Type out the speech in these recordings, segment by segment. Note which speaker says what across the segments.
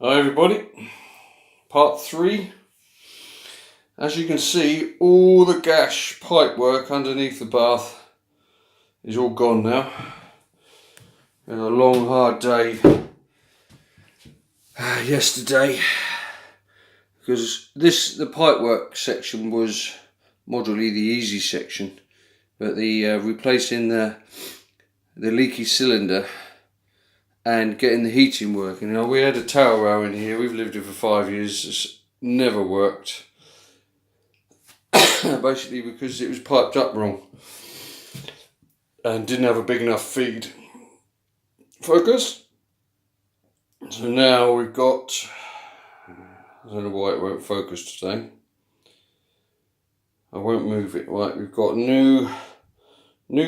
Speaker 1: Hi everybody, part 3. As you can see, all the gash pipe work underneath the bath is all gone now. It was a long hard day yesterday because the pipework section was moderately the easy section, but the replacing the leaky cylinder and getting the heating working. Now, we had a towel row in here, we've lived here for 5 years, it's never worked. Basically because it was piped up wrong and didn't have a big enough feed focus. So now we've got, I don't know why it won't focus today. I won't move it. Right, we've got new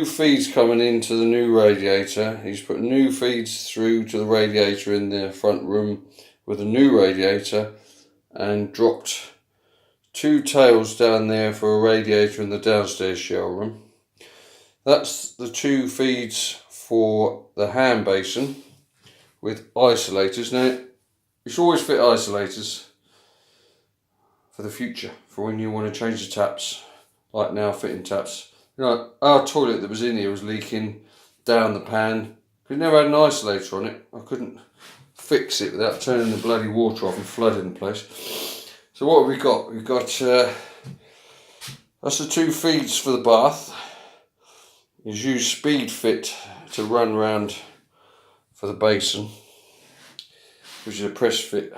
Speaker 1: feeds coming into the new radiator. He's put new feeds through to the radiator in the front room with a new radiator and dropped 2 tails down there for a radiator in the downstairs shower room. That's the 2 feeds for the hand basin with isolators. Now, you should always fit isolators for the future, for when you want to change the taps, like now fitting taps. You know, our toilet that was in here was leaking down the pan. We never had an isolator on it. I couldn't fix it without turning the bloody water off and flooding the place. So what have we got? We've got, that's the 2 feeds for the bath. He's used speed fit to run round for the basin, which is a press fit.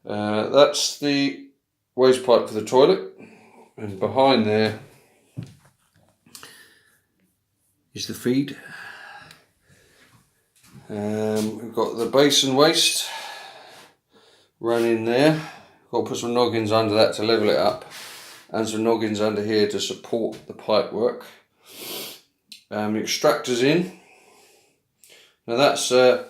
Speaker 1: That's the waste pipe for the toilet, and behind there is the feed. We've got the basin waste running there. Got to put some noggins under that to level it up, and some noggins under here to support the pipe work. The extractor's in. Now that's a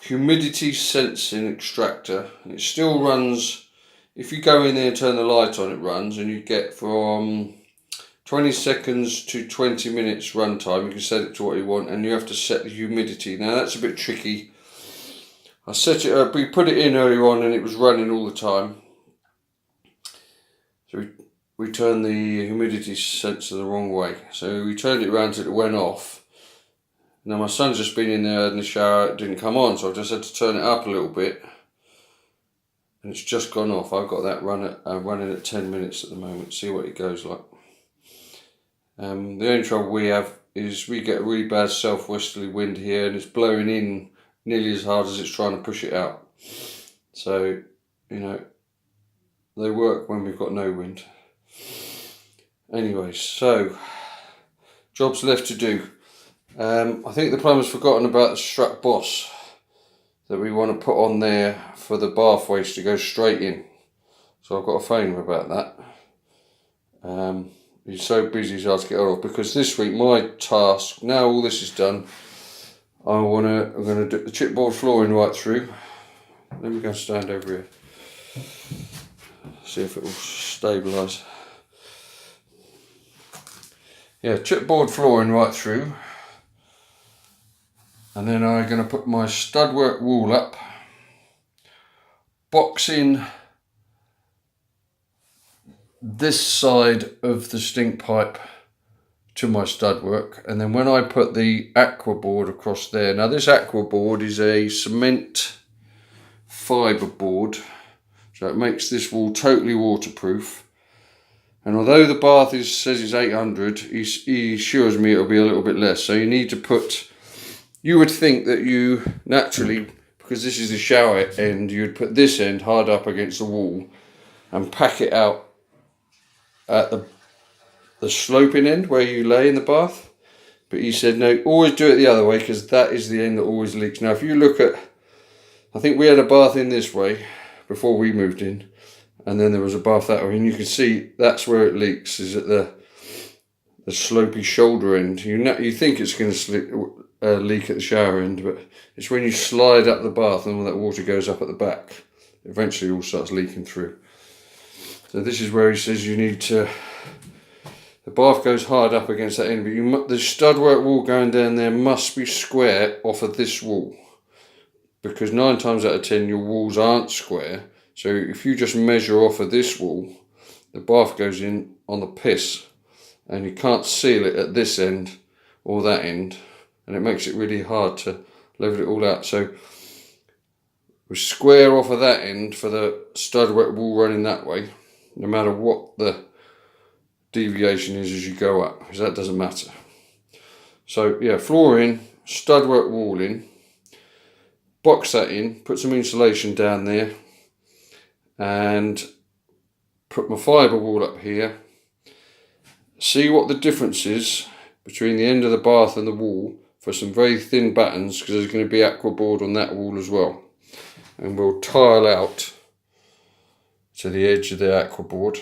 Speaker 1: humidity sensing extractor, and it still runs. If you go in there and turn the light on, it runs, and you get from 20 seconds to 20 minutes run time. You can set it to what you want, and you have to set the humidity. Now that's a bit tricky. I set it up, we put it in earlier on and it was running all the time. So we turned the humidity sensor the wrong way. So we turned it around till it went off. Now my son's just been in there in the shower, it didn't come on, so I just had to turn it up a little bit. And it's just gone off. I've got that running at 10 minutes at the moment, see what it goes like. The only trouble we have is we get a really bad southwesterly wind here, and it's blowing in nearly as hard as it's trying to push it out. So, you know, they work when we've got no wind. Anyway, so jobs left to do. I think the plumber's forgotten about the strut boss that we want to put on there for the bath waste to go straight in. So I've got to phone him about that. He's so busy he's hard to get hold of, because this week my task, now all this is done, I'm gonna do the chipboard flooring right through. Let me go and stand over here. See if it will stabilise. Yeah, chipboard flooring right through. And then I'm gonna put my studwork wall up, box in this side of the stink pipe to my stud work, and then when I put the aqua board across there, now this aqua board is a cement fibre board, so it makes this wall totally waterproof. And although the bath says it's 800, he assures me it'll be a little bit less. So you need to put, you would think that you naturally, because this is the shower end, you'd put this end hard up against the wall and pack it out at the sloping end where you lay in the bath. But he said no, always do it the other way, because that is the end that always leaks. Now if you look at, I think we had a bath in this way before we moved in, and then there was a bath that way, and you can see that's where it leaks, is at the slopey shoulder end. You think it's going to leak at the shower end, but it's when you slide up the bath and all that water goes up at the back, eventually it all starts leaking through. So this is where he says you need to, the bath goes hard up against that end, but the studwork wall going down there must be square off of this wall. because 9 times out of 10 your walls aren't square. So if you just measure off of this wall, the bath goes in on the piss, and you can't seal it at this end or that end, and it makes it really hard to level it all out. So we square off of that end for the stud wet wall running that way, no matter what the deviation is as you go up, because that doesn't matter. So yeah, floor in, stud wet wall in, box that in, put some insulation down there, and put my fibre wall up here. See what the difference is between the end of the bath and the wall for some very thin battens, because there's going to be aqua board on that wall as well. And we'll tile out to the edge of the aqua board.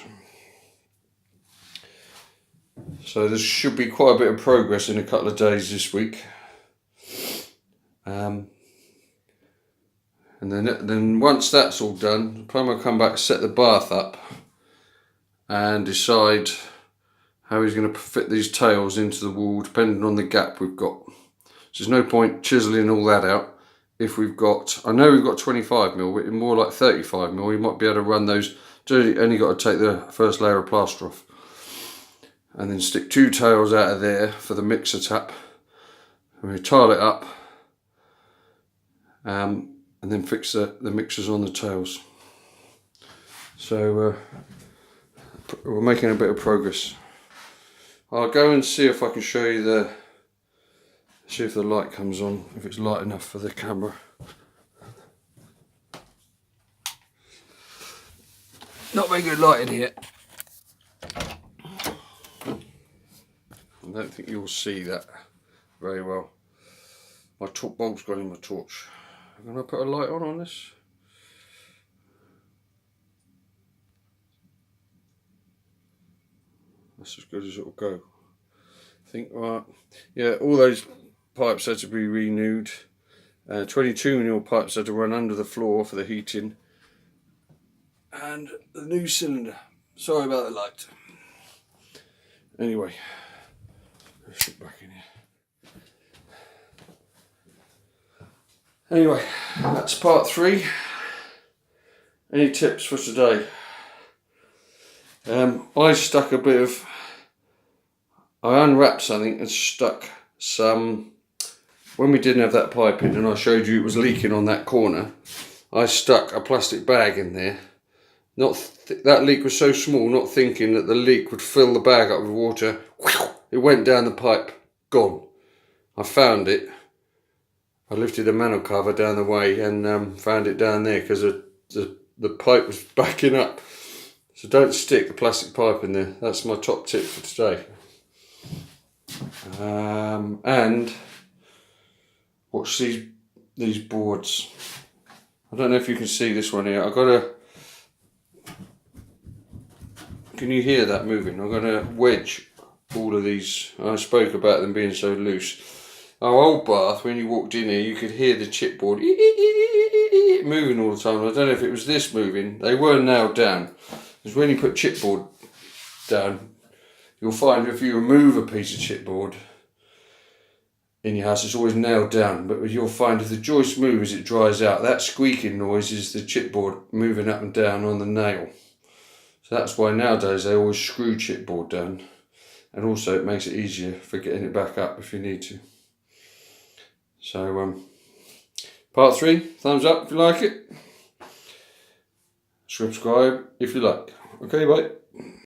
Speaker 1: So there should be quite a bit of progress in a couple of days this week. And then once that's all done, the plumber will come back, set the bath up, and decide how he's going to fit these tails into the wall depending on the gap we've got. So there's no point chiseling all that out. If we've got, I know we've got 25mm, but more like 35mm, you might be able to run those. Only got to take the first layer of plaster off, and then stick 2 tails out of there for the mixer tap, and we tile it up, and then fix the mixers on the tails. So we're making a bit of progress. I'll go and see if I can show you see if the light comes on, if it's light enough for the camera. Not very good light in here. I don't think you'll see that very well. My torch bulb's gone in my torch. I'm going to put a light on this. That's as good as it'll go. I think, right, yeah, all those pipes had to be renewed. 22mm pipes had to run under the floor for the heating. And the new cylinder. Sorry about the light. Anyway, let's get back in here. Anyway, that's part 3. Any tips for today? I stuck a bit of, I unwrapped something and stuck some, when we didn't have that pipe in and I showed you it was leaking on that corner, I stuck a plastic bag in there. That leak was so small, not thinking that the leak would fill the bag up with water. It went down the pipe, gone. I found it. I lifted the manhole cover down the way and found it down there because the pipe was backing up. So don't stick a plastic pipe in there. That's my top tip for today. And watch these boards. I don't know if you can see this one here. Can you hear that moving? I'm going to wedge all of these. I spoke about them being so loose. Our old bath, when you walked in here, you could hear the chipboard moving all the time. I don't know if it was this moving. They were nailed down. Because when you put chipboard down, you'll find if you remove a piece of chipboard in your house, it's always nailed down. But you'll find if the joist moves, it dries out. That squeaking noise is the chipboard moving up and down on the nail. So that's why nowadays they always screw chipboard down. And also it makes it easier for getting it back up if you need to. So part 3, thumbs up if you like it. Subscribe if you like. Okay, bye.